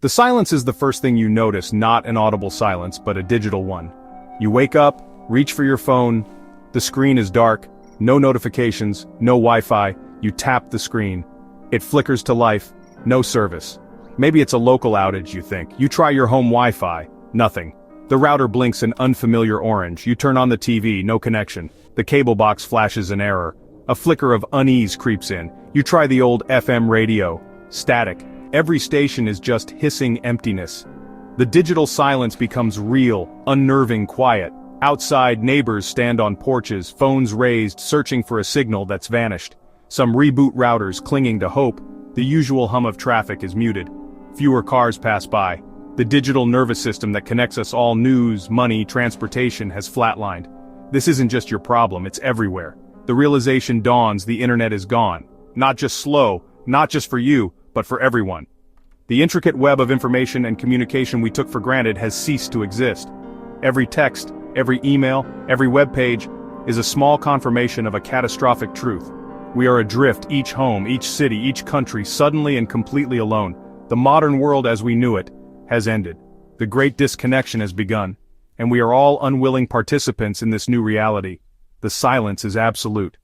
The silence is the first thing you notice, not an audible silence, but a digital one. You wake up, reach for your phone, the screen is dark, no notifications, no Wi-Fi, you tap the screen. It flickers to life, no service. Maybe it's a local outage, you think. You try your home Wi-Fi, nothing. The router blinks an unfamiliar orange, you turn on the TV, no connection. The cable box flashes an error. A flicker of unease creeps in. You try the old FM radio, static. Every station is just hissing emptiness. The digital silence becomes real, unnerving quiet. Outside, neighbors stand on porches, phones raised, searching for a signal that's vanished. Some reboot routers clinging to hope. The usual hum of traffic is muted. Fewer cars pass by. The digital nervous system that connects us all, news, money, transportation, has flatlined. This isn't just your problem, it's everywhere. The realization dawns the internet is gone. Not just slow, not just for you, but for everyone. The intricate web of information and communication we took for granted has ceased to exist. Every text, every email, every web page is a small confirmation of a catastrophic truth. We are adrift, each home, each city, each country, suddenly and completely alone. The modern world as we knew it has ended. The great disconnection has begun, and we are all unwilling participants in this new reality. The silence is absolute.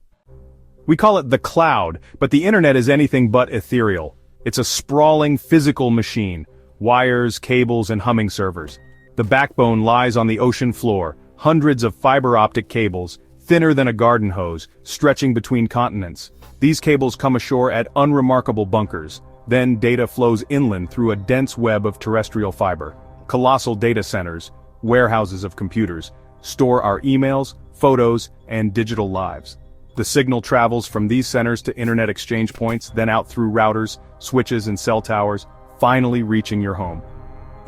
We call it the cloud, but the internet is anything but ethereal. It's a sprawling physical machine, wires, cables, and humming servers. The backbone lies on the ocean floor, hundreds of fiber optic cables, thinner than a garden hose, stretching between continents. These cables come ashore at unremarkable bunkers. Then data flows inland through a dense web of terrestrial fiber. Colossal data centers, warehouses of computers, store our emails, photos, and digital lives. The signal travels from these centers to internet exchange points, then out through routers, switches, and cell towers, finally reaching your home.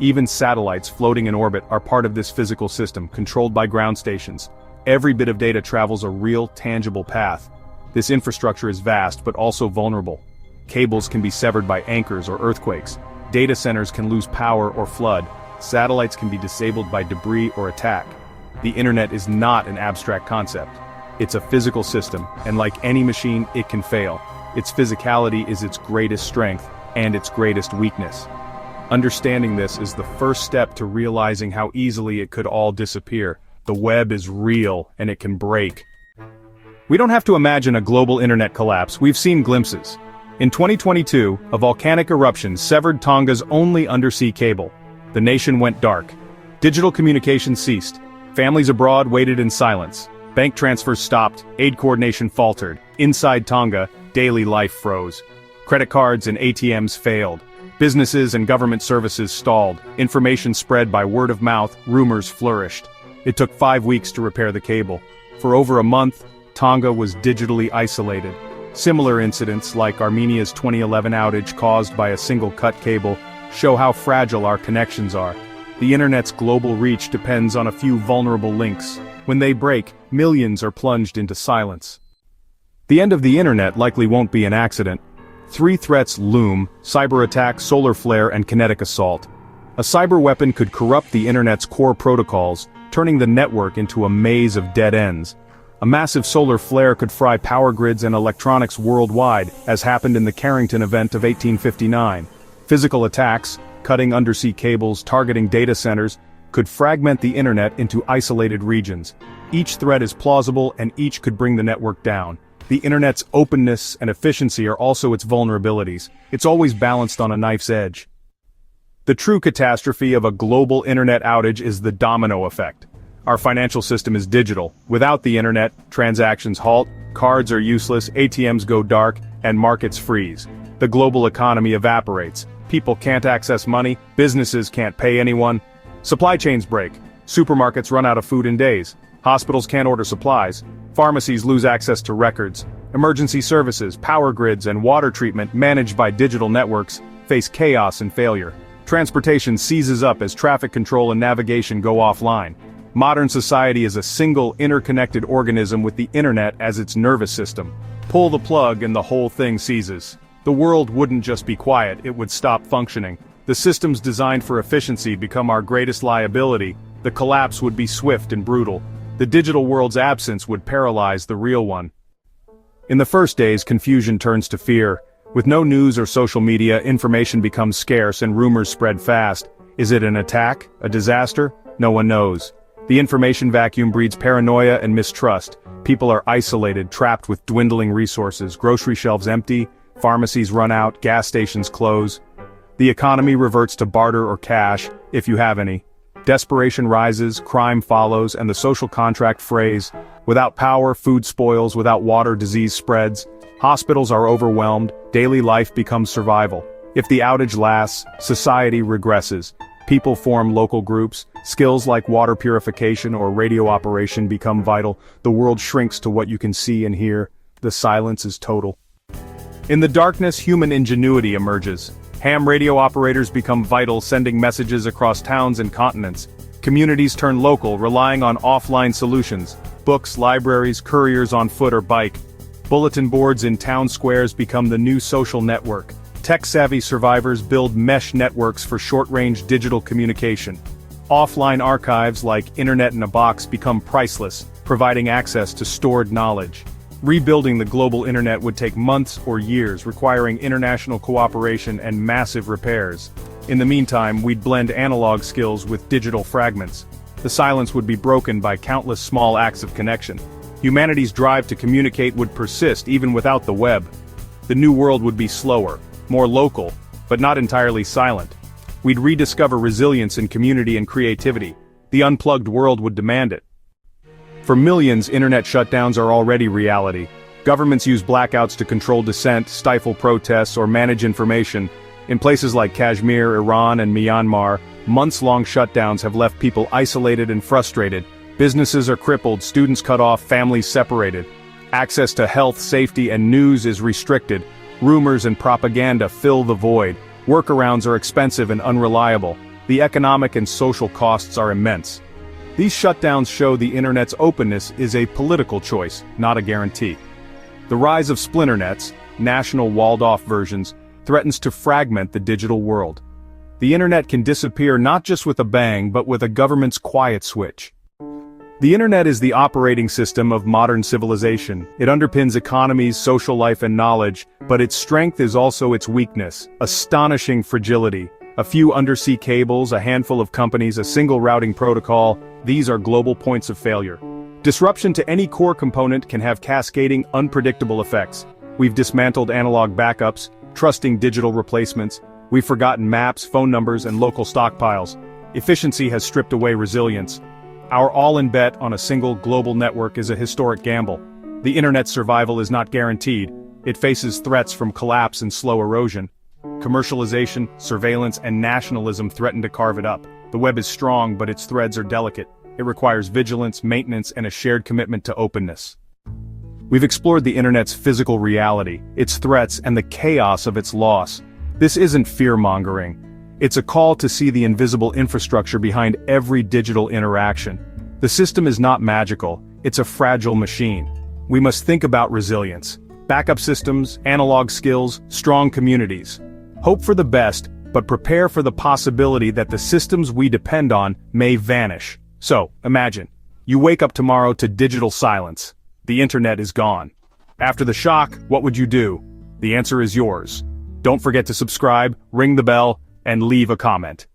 Even satellites floating in orbit are part of this physical system, controlled by ground stations. Every bit of data travels a real, tangible path. This infrastructure is vast, but also vulnerable. Cables can be severed by anchors or earthquakes. Data centers can lose power or flood. Satellites can be disabled by debris or attack. The internet is not an abstract concept. It's a physical system, and like any machine, it can fail. Its physicality is its greatest strength, and its greatest weakness. Understanding this is the first step to realizing how easily it could all disappear. The web is real, and it can break. We don't have to imagine a global internet collapse, we've seen glimpses. In 2022, a volcanic eruption severed Tonga's only undersea cable. The nation went dark. Digital communication ceased. Families abroad waited in silence. Bank transfers stopped, aid coordination faltered. Inside Tonga, daily life froze. Credit cards and ATMs failed. Businesses and government services stalled. Information spread by word of mouth, rumors flourished. It took 5 weeks to repair the cable. For over a month, Tonga was digitally isolated. Similar incidents, like Armenia's 2011 outage caused by a single cut cable, show how fragile our connections are. The internet's global reach depends on a few vulnerable links. When they break, millions are plunged into silence. The end of the internet likely won't be an accident. 3 threats loom: cyberattack, solar flare, and kinetic assault. A cyber weapon could corrupt the internet's core protocols, turning the network into a maze of dead ends. A massive solar flare could fry power grids and electronics worldwide, as happened in the Carrington event of 1859. Physical attacks, cutting undersea cables, targeting data centers, could fragment the internet into isolated regions. Each threat is plausible, and each could bring the network down. The internet's openness and efficiency are also its vulnerabilities. It's always balanced on a knife's edge. The true catastrophe of a global internet outage is the domino effect. Our financial system is digital. Without the internet, transactions halt, cards are useless, ATMs go dark, and markets freeze. The global economy evaporates. People can't access money, businesses can't pay anyone. Supply chains break. Supermarkets run out of food in days. Hospitals can't order supplies. Pharmacies lose access to records. Emergency services, power grids, and water treatment managed by digital networks face chaos and failure. Transportation seizes up as traffic control and navigation go offline. Modern society is a single interconnected organism with the internet as its nervous system. Pull the plug and the whole thing seizes. The world wouldn't just be quiet, it would stop functioning. The systems designed for efficiency become our greatest liability. The collapse would be swift and brutal. The digital world's absence would paralyze the real one. In the first days, confusion turns to fear. With no news or social media, information becomes scarce and rumors spread fast. Is it an attack? A disaster? No one knows. The information vacuum breeds paranoia and mistrust. People are isolated, trapped with dwindling resources, grocery shelves empty, pharmacies run out, gas stations close. The economy reverts to barter or cash, if you have any. Desperation rises, crime follows, and the social contract frays. Without power, food spoils, without water, disease spreads. Hospitals are overwhelmed, daily life becomes survival. If the outage lasts, society regresses. People form local groups, skills like water purification or radio operation become vital, the world shrinks to what you can see and hear, the silence is total. In the darkness, human ingenuity emerges. Ham radio operators become vital, sending messages across towns and continents. Communities turn local, relying on offline solutions. Books, libraries, couriers on foot or bike. Bulletin boards in town squares become the new social network. Tech-savvy survivors build mesh networks for short-range digital communication. Offline archives like Internet in a Box become priceless, providing access to stored knowledge. Rebuilding the global internet would take months or years, requiring international cooperation and massive repairs. In the meantime, we'd blend analog skills with digital fragments. The silence would be broken by countless small acts of connection. Humanity's drive to communicate would persist even without the web. The new world would be slower, more local, but not entirely silent. We'd rediscover resilience in community and creativity. The unplugged world would demand it. For millions, internet shutdowns are already reality. Governments use blackouts to control dissent, stifle protests, or manage information. In places like Kashmir, Iran, and Myanmar, months-long shutdowns have left people isolated and frustrated. Businesses are crippled, students cut off, families separated. Access to health, safety, and news is restricted. Rumors and propaganda fill the void. Workarounds are expensive and unreliable. The economic and social costs are immense. These shutdowns show the internet's openness is a political choice, not a guarantee. The rise of splinternets, national walled-off versions, threatens to fragment the digital world. The internet can disappear not just with a bang, but with a government's quiet switch. The internet is the operating system of modern civilization. It underpins economies, social life, and knowledge, but its strength is also its weakness, astonishing fragility. A few undersea cables, a handful of companies, a single routing protocol, these are global points of failure. Disruption to any core component can have cascading, unpredictable effects. We've dismantled analog backups, trusting digital replacements. We've forgotten maps, phone numbers, and local stockpiles. Efficiency has stripped away resilience. Our all-in bet on a single global network is a historic gamble. The internet's survival is not guaranteed. It faces threats from collapse and slow erosion. Commercialization, surveillance, and nationalism threaten to carve it up. The web is strong, but its threads are delicate. It requires vigilance, maintenance, and a shared commitment to openness. We've explored the internet's physical reality, its threats, and the chaos of its loss. This isn't fear-mongering. It's a call to see the invisible infrastructure behind every digital interaction. The system is not magical, it's a fragile machine. We must think about resilience. Backup systems, analog skills, strong communities. Hope for the best, but prepare for the possibility that the systems we depend on may vanish. So, imagine, you wake up tomorrow to digital silence. The internet is gone. After the shock, what would you do? The answer is yours. Don't forget to subscribe, ring the bell, and leave a comment.